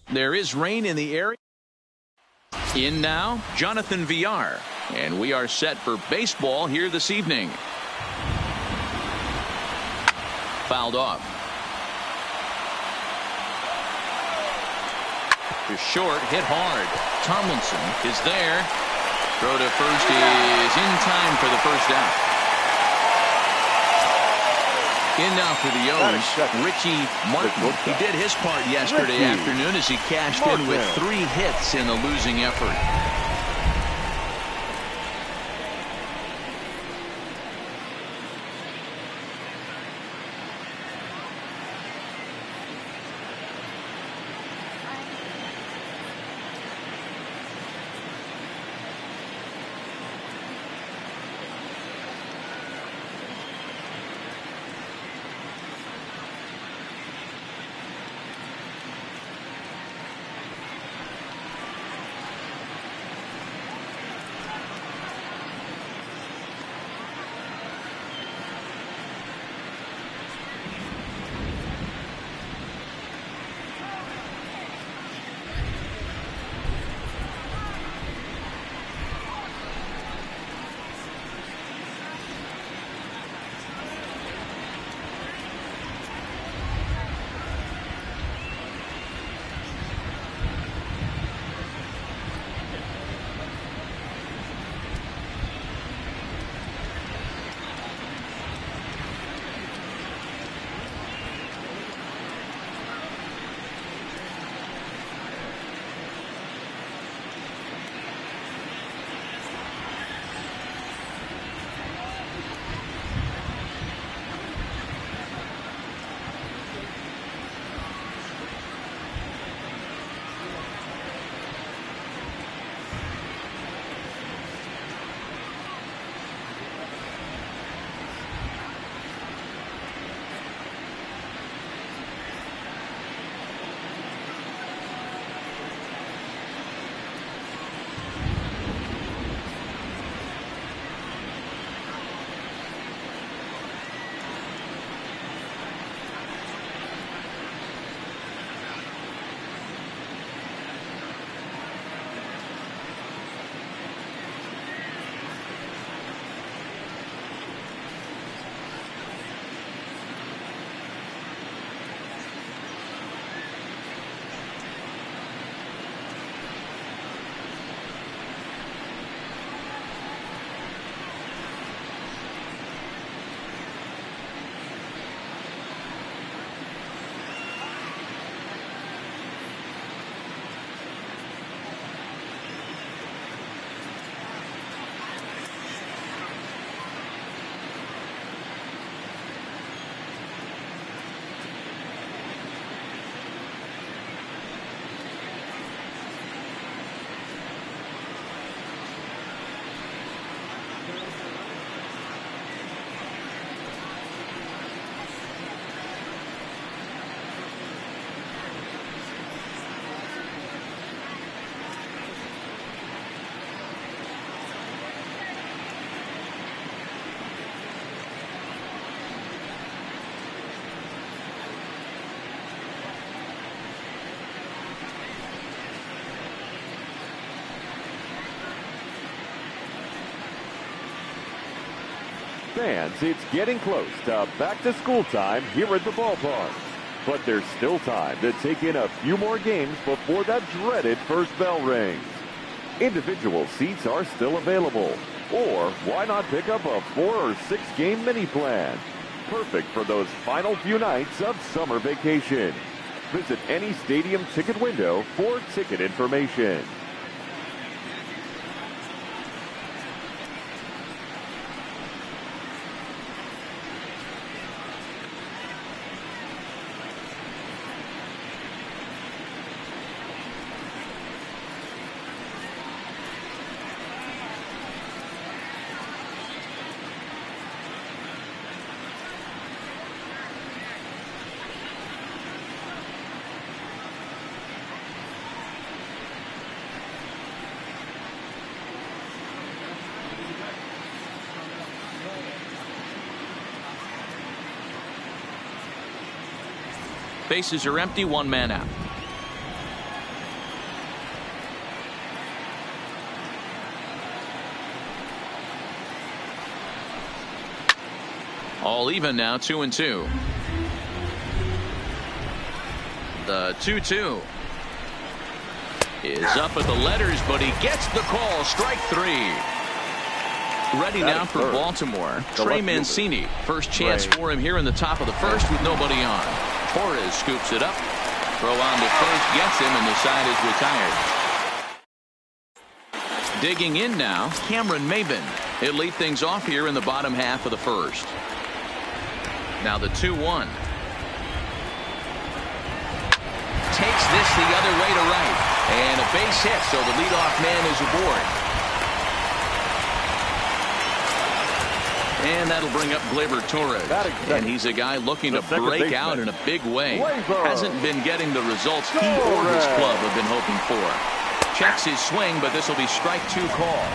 There is rain in the area. In now, Jonathan VR. And we are set for baseball here this evening. Fouled off. To short, hit hard. Tomlinson is there. Throw to first is in time for the first out. In now for the O's, Richie Martin. He did his part yesterday afternoon as he cashed in with 3 hits in the losing effort. Fans, it's getting close to back-to-school time here at the ballpark. But there's still time to take in a few more games before that dreaded first bell rings. Individual seats are still available. Or why not pick up a 4 or 6 game mini plan? Perfect for those final few nights of summer vacation. Visit any stadium ticket window for ticket information. Bases are empty, 1 man out. All even now, 2-2. The 2-2 is up at the letters, but he gets the call. Strike three. Ready now for Baltimore. Trey Mancini. First chance for him here in the top of the first with nobody on. Torres scoops it up. Throw on to first, gets him, and the side is retired. Digging in now, Cameron Maybin. He'll lead things off here in the bottom half of the first. Now the 2-1. Takes this the other way to right. And a base hit, so the leadoff man is aboard. And that'll bring up Gleyber Torres. And he's a guy looking to break out in a big way. Hasn't been getting the results he or his club have been hoping for. Checks his swing, but this will be strike two call.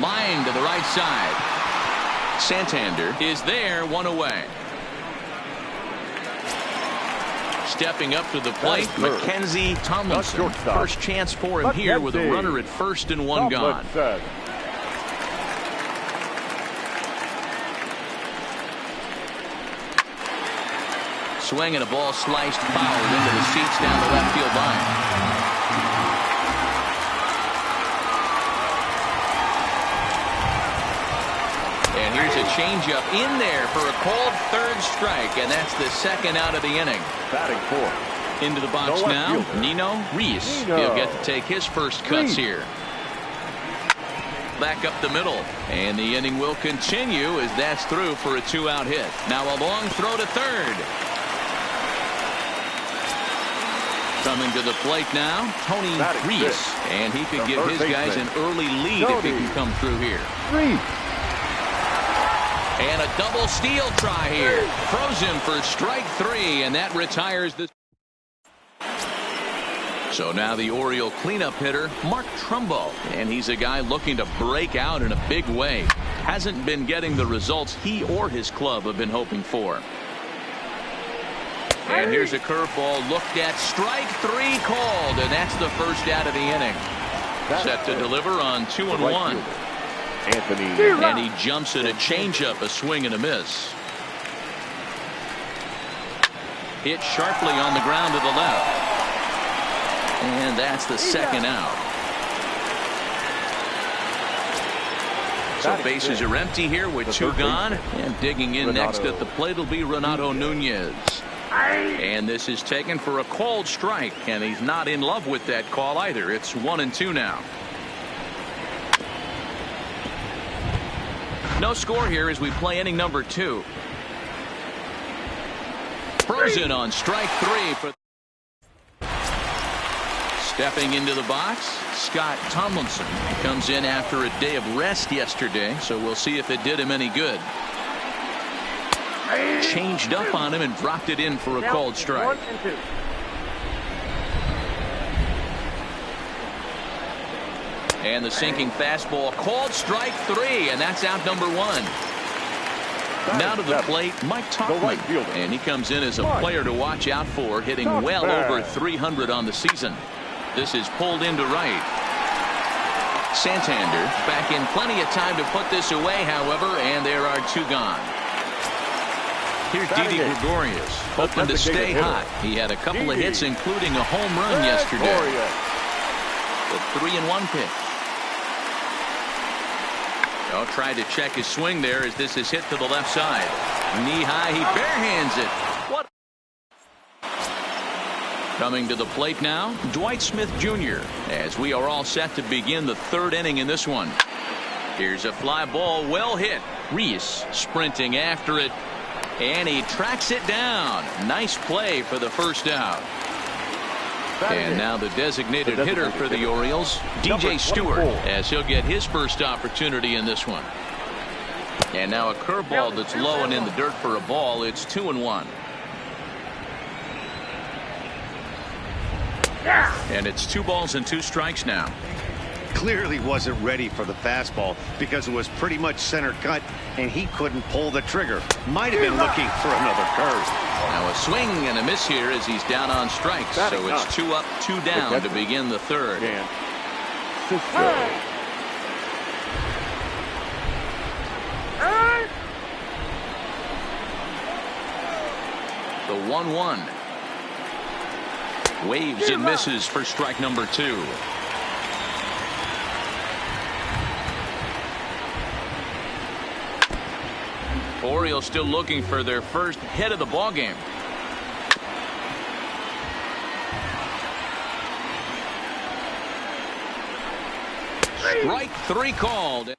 Line to the right side. Santander is there, one away. Stepping up to the plate, Mackenzie Tomlinson. First chance for him here with a runner at first and one gone. Swing and a ball sliced foul into the seats down the left field line. And here's a changeup in there for a called third strike, and that's the second out of the inning. Batting fourth. Into the box now, Nino Reese. He'll get to take his first cuts here. Back up the middle, and the inning will continue as that's through for a two-out hit. Now a long throw to third. Coming to the plate now, Tony Reese, and he could give his guys an early lead if he can come through here. And a double steal try here. Throws him for strike three, and that retires the. So now the Oriole cleanup hitter, Mark Trumbo, and he's a guy looking to break out in a big way. Hasn't been getting the results he or his club have been hoping for. And here's a curveball looked at. Strike three called, and that's the first out of the inning. Set to deliver on 2-1. And he jumps at a changeup, a swing and a miss. Hit sharply on the ground to the left. And that's the second out. So bases are empty here with two gone. And digging in next at the plate will be Renato Nunez. And this is taken for a called strike, and he's not in love with that call either. It's 1-2 now. No score here as we play inning number 2. Frozen on strike 3 for. Stepping into the box, Scott Tomlinson comes in after a day of rest yesterday, so we'll see if it did him any good. Changed up on him and dropped it in for a called strike. 1-2. And the sinking fastball called strike 3, and that's out number 1. Now to the plate, Mike Tauchman, and he comes in as a player to watch out for, hitting well over 300 on the season. This is pulled into right. Santander back in plenty of time to put this away, however, and there are two gone. Here's Didi Gregorius, hoping to stay hot. He had a couple of hits, including a home run yesterday. The 3-1 pitch. Oh, tried to check his swing there as this is hit to the left side. Knee high, he barehands it. What? Coming to the plate now, Dwight Smith Jr. as we are all set to begin the third inning in this one. Here's a fly ball, well hit. Reese sprinting after it, and he tracks it down. Nice play for the first out. And now the designated hitter for the Orioles, DJ Stewart, as he'll get his first opportunity in this one. And now a curveball that's low and in the dirt for a ball. It's 2-1. And it's 2 balls and 2 strikes now. Clearly wasn't ready for the fastball because it was pretty much center cut and he couldn't pull the trigger. Might have been looking for another curve. Now a swing and a miss here as he's down on strikes. So it's 2 up, 2 down to begin the third. Francisco. The 1-1. Waves and misses for strike number 2. Orioles still looking for their first hit of the ball game. Strike 3 called.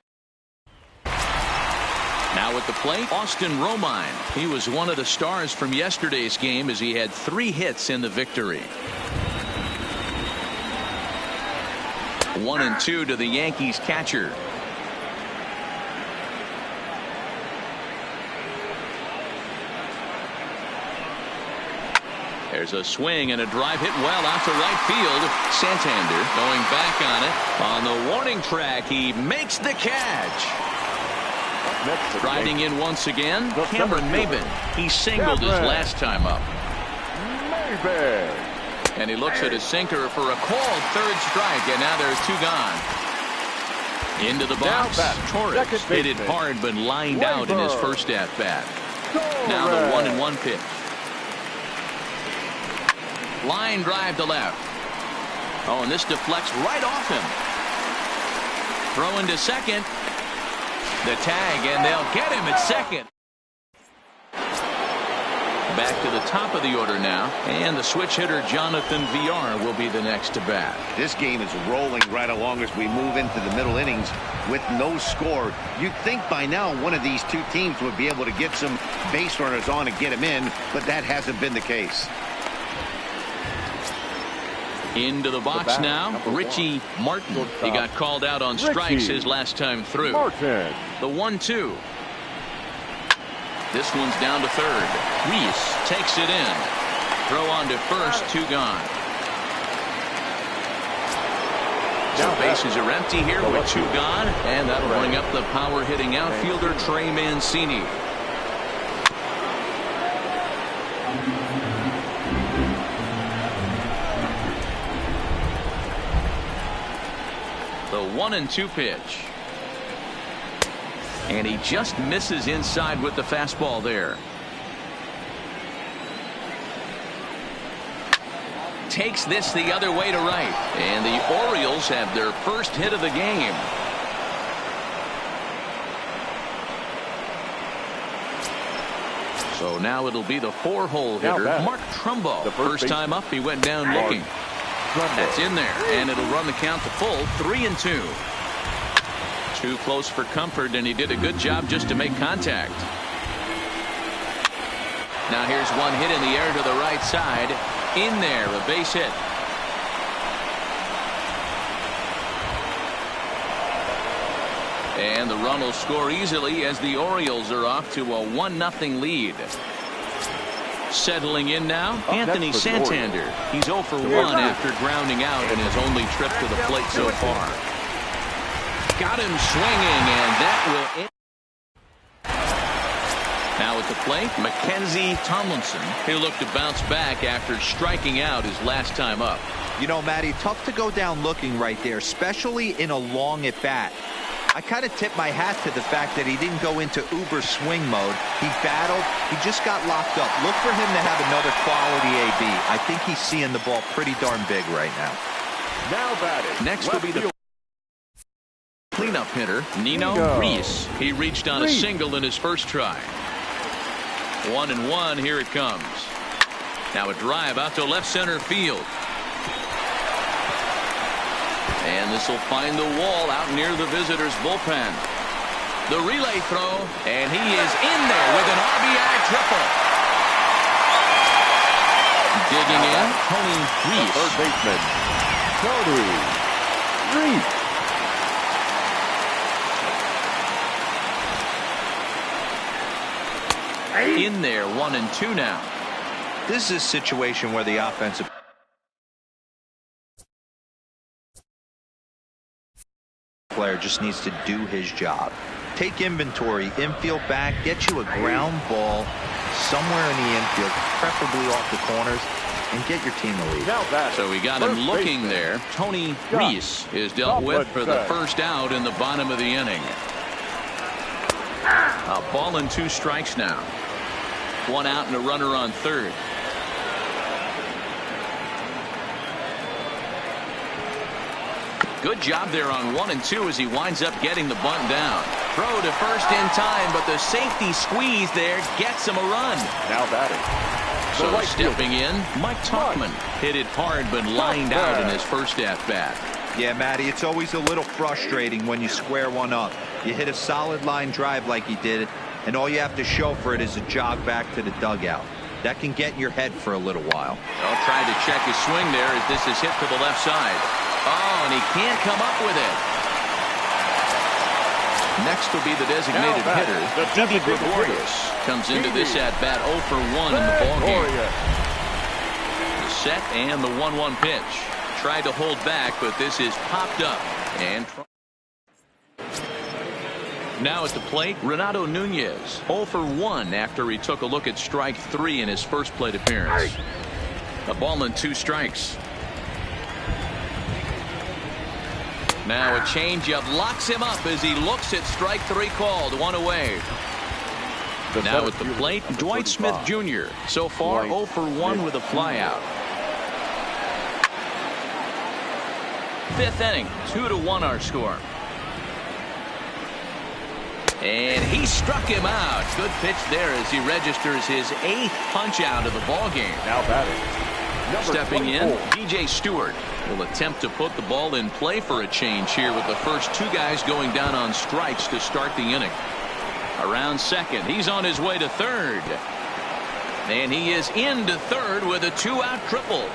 Now at the plate, Austin Romine. He was one of the stars from yesterday's game as he had 3 hits in the victory. 1-2 to the Yankees catcher. There's a swing and a drive hit well out to right field. Santander going back on it. On the warning track, he makes the catch. Riding in once again, Cameron Maben. He singled his last time up. And he looks at his sinker for a called 3rd strike, and now there's 2 gone. Into the box, Torres hit it hard but lined out in his first at-bat. Now the 1-1 pitch. Line drive to left. Oh, and this deflects right off him. Throw into second. The tag, and they'll get him at second. Back to the top of the order now, and the switch hitter Jonathan VR will be the next to bat. This game is rolling right along as we move into the middle innings with no score. You'd think by now one of these 2 teams would be able to get some base runners on and get him in, but that hasn't been the case. Into the box now, Richie Martin. He got called out on strikes his last time through. The 1-2. This one's down to third. Reese takes it in. Throw on to first, 2 gone. So bases are empty here with 2 gone, and that'll bring up the power-hitting outfielder Trey Mancini. The 1-2 pitch. And he just misses inside with the fastball there. Takes this the other way to right. And the Orioles have their first hit of the game. So now it'll be the 4-hole hitter, Mark Trumbo. First time up, he went down looking. That's in there, and it'll run the count to full, 3-2. Too close for comfort, and he did a good job just to make contact. Now here's one hit in the air to the right side. In there, a base hit. And the run will score easily as the Orioles are off to a 1-0 lead. Settling in now, Anthony Santander. He's 0 for 1 after grounding out in his only trip to the plate so far. Got him swinging, and that will end. Now at the plate, Mackenzie Tomlinson. He'll look to bounce back after striking out his last time up. You know, Matty, tough to go down looking right there, especially in a long at-bat. I kind of tip my hat to the fact that he didn't go into uber swing mode. He battled. He just got locked up. Look for him to have another quality AB. I think he's seeing the ball pretty darn big right now. Now batting. Next will be the cleanup hitter, Nino Reese. He reached on a single in his first try. 1-1. Here it comes. Now a drive out to left center field. And this will find the wall out near the visitors' bullpen. The relay throw, and he is in there with an RBI triple. Digging in, Tony Reese. Third baseman, Tony Reese. In there, 1-2 now. This is a situation where the offensive player just needs to do his job. Take inventory, infield back, get you a ground ball somewhere in the infield, preferably off the corners, and get your team the lead. Now that. So we got him looking there. Tony Reese is dealt with for the first out in the bottom of the inning. A ball and 2 strikes now. 1 out and a runner on third. Good job there on 1 and 2 as he winds up getting the bunt down. Throw to first in time, but the safety squeeze there gets him a run. Now batting. So stepping in, Mike Tauchman hit it hard but lined out in his first at-bat. Yeah, Matty, it's always a little frustrating when you square one up. You hit a solid line drive like he did, and all you have to show for it is a jog back to the dugout. That can get in your head for a little while. Well, trying to check his swing there as this is hit to the left side. Oh, and he can't come up with it. Next will be the designated hitter, Didi Gregorius. Comes into this at-bat 0 for 1 in the ballgame. The set and the 1-1 pitch. Tried to hold back, but this is popped up. And now at the plate, Renato Nunez. 0 for 1 after he took a look at strike 3 in his first plate appearance. A ball and 2 strikes. Now a changeup locks him up as he looks at strike 3 called. 1 away. Now at the plate, Dwight Smith Jr. So far 0 for 1 with a flyout. 5th inning, 2-1 our score. And he struck him out. Good pitch there as he registers his 8th punch out of the ball game. Now batting. Stepping in, DJ Stewart will attempt to put the ball in play for a change here with the first 2 guys going down on strikes to start the inning. Around second, he's on his way to third. And he is into third with a 2-out triple.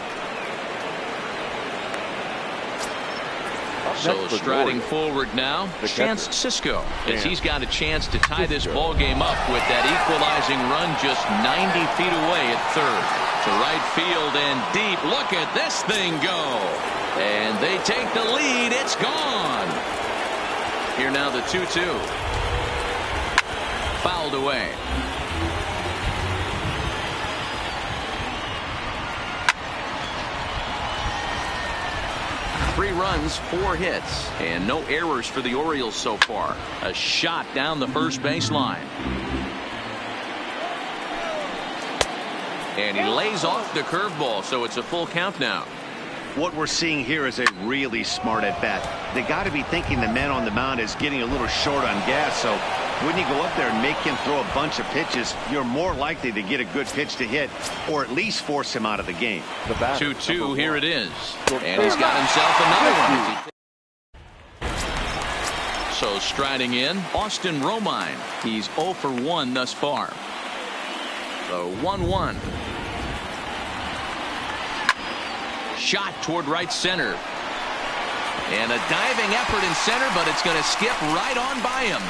So striding forward now, Chance Sisco, as he's got a chance to tie this ball game up with that equalizing run just 90 feet away at third. To right field and deep. Look at this thing go. And they take the lead. It's gone. Here now the 2-2. Fouled away. Three runs, 4 hits, and no errors for the Orioles so far. A shot down the first baseline. And he lays off the curveball, so it's a full count now. What we're seeing here is a really smart at-bat. They got to be thinking the man on the mound is getting a little short on gas, so when you go up there and make him throw a bunch of pitches, you're more likely to get a good pitch to hit or at least force him out of the game. 2-2, here it is. And he's got himself another one. So striding in, Austin Romine. He's 0 for 1 thus far. So 1-1. Shot toward right center. And a diving effort in center, but it's going to skip right on by him.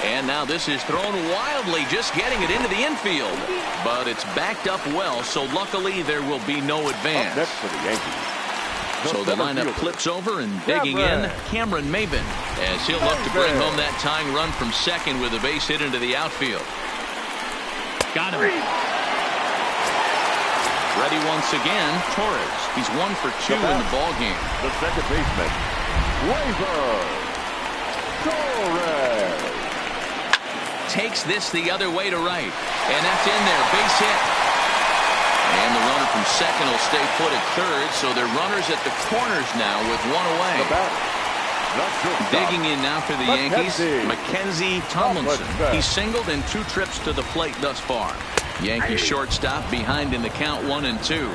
And now this is thrown wildly, just getting it into the infield. But it's backed up well, so luckily there will be no advance. Up next for the Yankees. So the lineup flips over and digging in, Cameron Maben, as he'll look to bring home that tying run from second with a base hit into the outfield. Got him. Ready once again, Torres. He's 1 for 2 in the ball game. The second baseman, Torres. Takes this the other way to right. And that's in there. Base hit. And the runner from second will stay put at third. So they're runners at the corners now with 1 away. Digging in now for the Yankees, Mackenzie Tomlinson. He's singled in 2 trips to the plate thus far. Yankee shortstop behind in the count 1-2.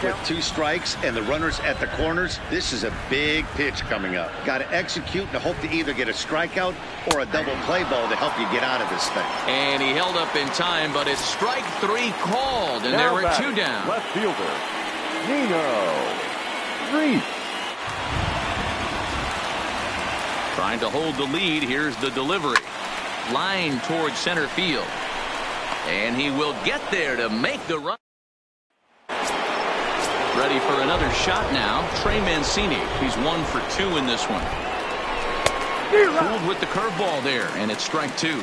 With 2 strikes and the runners at the corners, this is a big pitch coming up. Got to execute and hope to either get a strikeout or a double play ball to help you get out of this thing. And he held up in time, but it's strike 3 called, and there were 2 down. Left fielder, Nino Reese. Trying to hold the lead. Here's the delivery. Line towards center field. And he will get there to make the run. Ready for another shot now. Trey Mancini. He's 1 for 2 in this one. Fooled with the curveball there, and it's strike 2.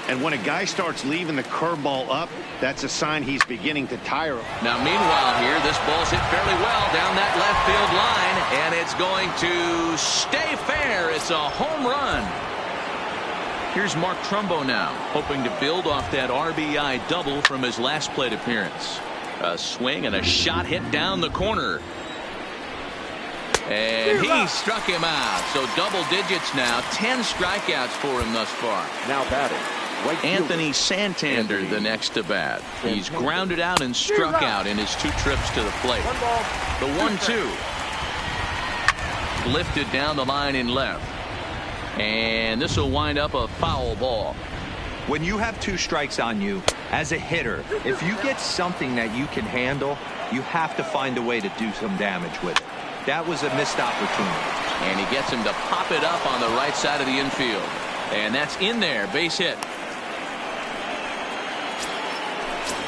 And when a guy starts leaving the curveball up, that's a sign he's beginning to tire him. Now, meanwhile here, this ball's hit fairly well down that left field line, and it's going to stay fair. It's a home run. Here's Mark Trumbo now, hoping to build off that RBI double from his last plate appearance. A swing and a shot hit down the corner. And he struck him out. So double digits now. 10 strikeouts for him thus far. Now batting. Right Anthony Santander, the next to bat. He's grounded out and struck out in his 2 trips to the plate. The 1-2. Lifted down the line in left. And this will wind up a foul ball. When you have 2 strikes on you, as a hitter, if you get something that you can handle, you have to find a way to do some damage with it. That was a missed opportunity. And he gets him to pop it up on the right side of the infield. And that's in there, base hit.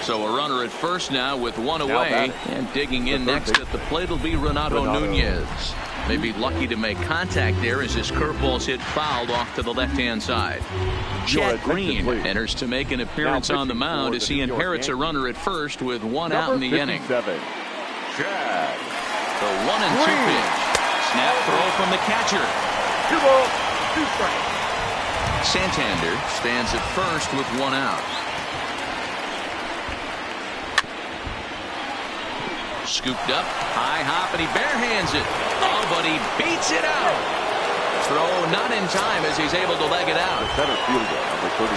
So a runner at first now with 1 away. And digging in next at the plate will be Renato Nunez. May be lucky to make contact there as his curveball's hit fouled off to the left-hand side. Chad Green enters to make an appearance on the mound as he inherits a runner at first with 1 out in the inning. Chad. The 1-2 pitch. Snap throw from the catcher. 2 balls, 2 strikes. Santander stands at first with 1 out. Scooped up, high hop, and he barehands it. Oh, but he beats it out. Throw not in time as he's able to leg it out.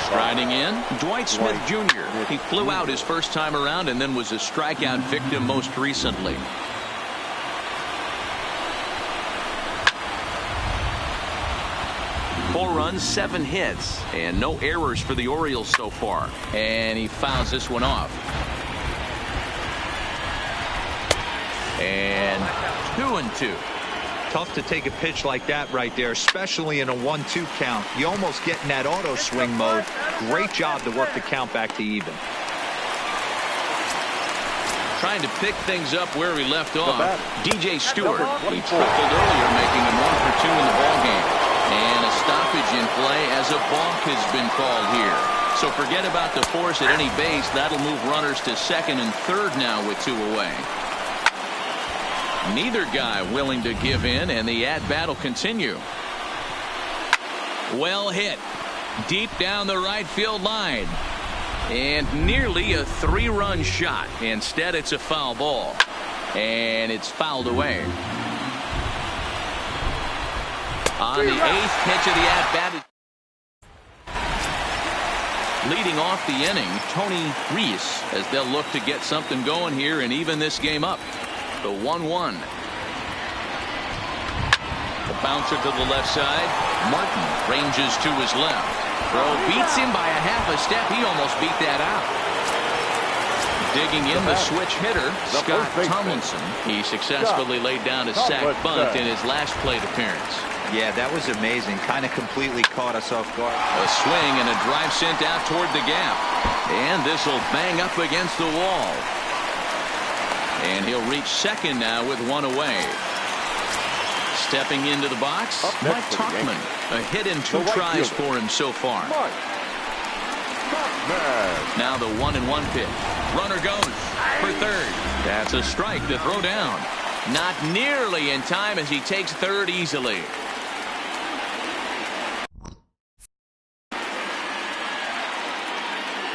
Striding in, Dwight Smith Jr. He flew out his first time around and then was a strikeout victim most recently. Four runs, 7 hits, and no errors for the Orioles so far. And he fouls this one off. And 2-2. Tough to take a pitch like that right there, especially in a 1-2 count. You almost get in that auto swing mode. Great job to work the count back to even. Trying to pick things up where we left off. DJ Stewart. He tripled earlier, making him 1 for 2 in the ballgame. And a stoppage in play as a balk has been called here. So forget about the force at any base. That'll move runners to second and third now with 2 away. Neither guy willing to give in, and the at-bat will continue. Well hit. Deep down the right field line. And nearly a 3-run shot. Instead, it's a foul ball. And it's fouled away. On the 8th pitch of the at-bat. Leading off the inning, Tony Reese, as they'll look to get something going here and even this game up. The 1-1. The bouncer to the left side. Martin ranges to his left. Throw beats him by a half a step. He almost beat that out. Digging in the switch hitter, Scott Tomlinson. He successfully laid down a sac bunt in his last plate appearance. Yeah, that was amazing. Kind of completely caught us off guard. A swing and a drive sent out toward the gap. And this will bang up against the wall. And he'll reach second now with 1 away. Stepping into the box, Mike Tauchman. A hit and 2 tries for him so far. Now the 1-1 pitch. Runner goes for third. That's a strike to throw down. Not nearly in time as he takes third easily.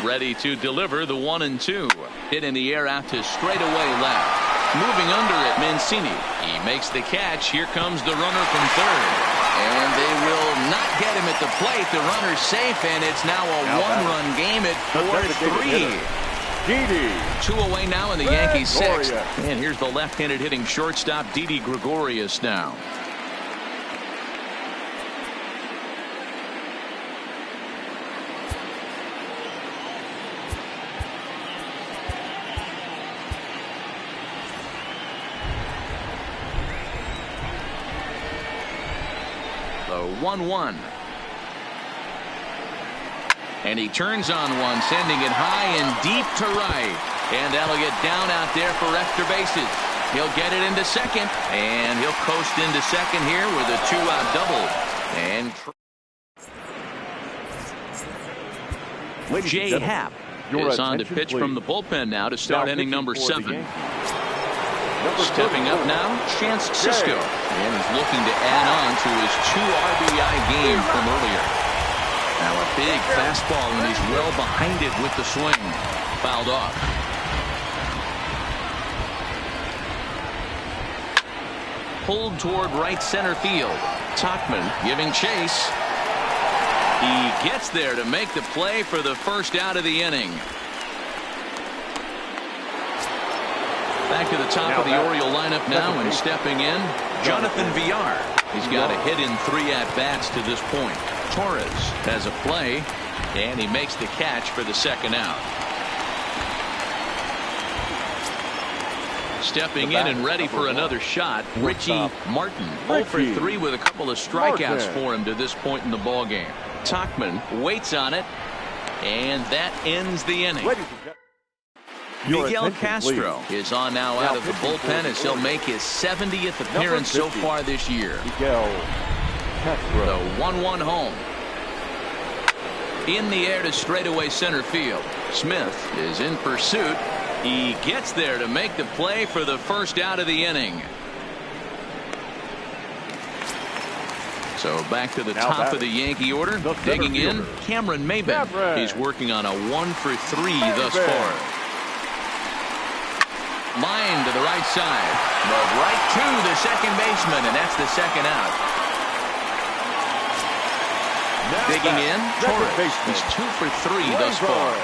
Ready to deliver the 1-2. Hit in the air out to straightaway left. Moving under it, Mancini. He makes the catch. Here comes the runner from third. And they will not get him at the plate. The runner's safe, and it's now a 1-run game at 4-3. 2 away now in the Yankees' 6th. And here's the left-handed hitting shortstop, Didi Gregorius now. The 1-1. And he turns on one, sending it high and deep to right. And that'll get down out there for extra bases. He'll get it into second, and he'll coast into second here with a 2-out double. And Ladies and Jay gentlemen, Happ your is on to attention, pitch please. from the bullpen now to start Now inning pitching number for the 7. Yankees. Number Stepping up 34, now, Chance Cisco, Jay. and is looking to add on to his 2 RBI game from earlier. Now a big fastball, and he's well behind it with the swing. Fouled off. Pulled toward right center field. Tauchman giving chase. He gets there to make the play for the first out of the inning. Back to the top of the Oriole lineup now, and stepping in, Jonathan Villar. He's got a hit in 3 at-bats to this point. Torres has a play, and he makes the catch for the second out. Stepping in and ready for another shot, Richie Martin. 0 for 3 with a couple of strikeouts for him to this point in the ballgame. Tauchman waits on it, and that ends the inning. Miguel Castro is on now out of the bullpen as he'll make his 70th appearance so far this year. The 1-1 home. In the air to straightaway center field. Smith is in pursuit. He gets there to make the play for the first out of the inning. So back to the top of the Yankee order. Digging in, Cameron Maybin. He's working on a 1 for 3 thus far. Line to the right side, but right to the second baseman, and that's the second out. Digging in, Torres. He's 2 for 3 thus far.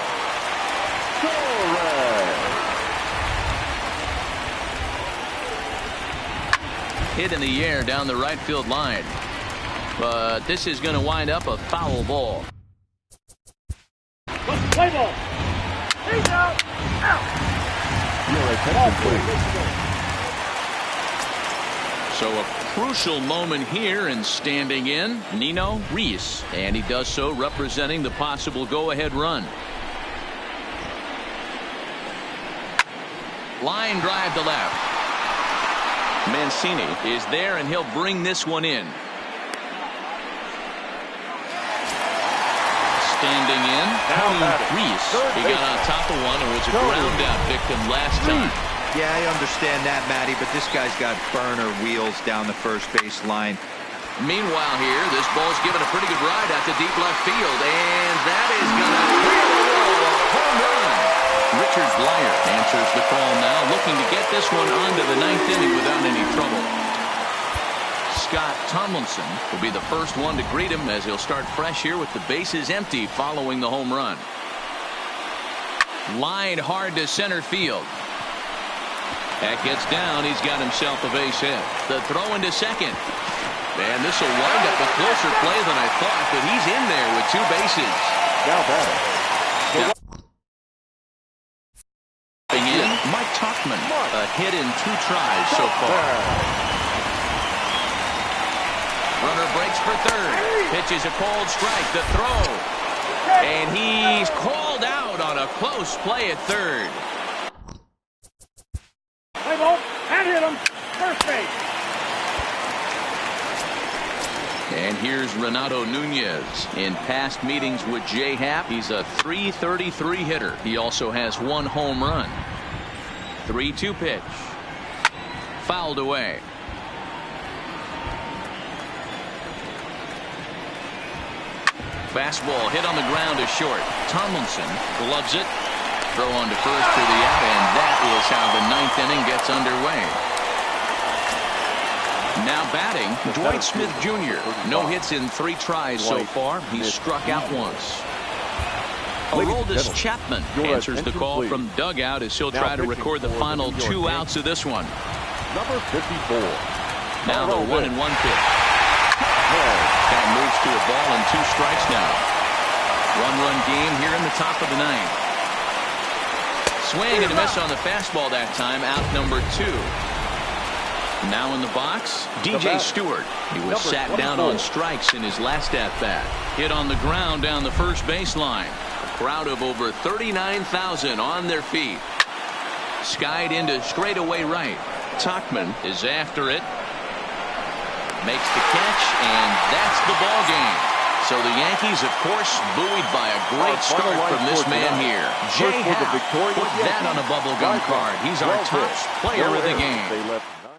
Hit in the air down the right field line, but this is going to wind up a foul ball. Play ball. He's out. Out. So a crucial moment here, and standing in, Nino Reese, and he does so representing the possible go-ahead run. Line drive to left. Mancini is there, and he'll bring this one in. Standing in, Tony Reese. He got on top of one and was a ground out victim last time. Yeah, I understand that, Matty, but this guy's got burner wheels down the first base line. Meanwhile here, this ball's given a pretty good ride out to deep left field, and that is going to clear the wall. A home run. Richard Blyer answers the call now, looking to get this one onto the 9th inning without any trouble. Scott Tomlinson will be the first one to greet him as he'll start fresh here with the bases empty following the home run. Line hard to center field. That gets down. He's got himself a base hit. The throw into second. And this will wind up a closer play than I thought, but he's in there with 2 bases. Now batting. In, Mike Tauchman. A hit in 2 tries so far. Runner breaks for third. Pitches a cold strike. The throw. And he's called out on a close play at third. Play ball and hit him. First base. And here's Renato Nunez. In past meetings with Jay Happ, he's a .333 hitter. He also has 1 home run. 3-2 pitch. Fouled away. Fastball hit on the ground is short. Tomlinson gloves it. Throw on to first for the out, and that is how the 9th inning gets underway. Now batting, Dwight Smith Jr. No hits in 3 tries so far. He's struck out once. Aroldis Chapman answers the call from dugout as he'll try to record the final 2 outs of this one. Number 54. Now the 1-1 pitch. That moves to a ball and 2 strikes now. 1-run game here in the top of the 9th. Swing and a miss on the fastball that time. Out number 2. Now in the box, DJ Stewart. He was sat down on strikes in his last at-bat. Hit on the ground down the first baseline. A crowd of over 39,000 on their feet. Skied into straightaway right. Tauchman is after it. Makes the catch, and that's the ball game. So the Yankees, of course, buoyed by a great start from this man here. Jay Happ, put that on a bubblegum card. He's our top player of the game.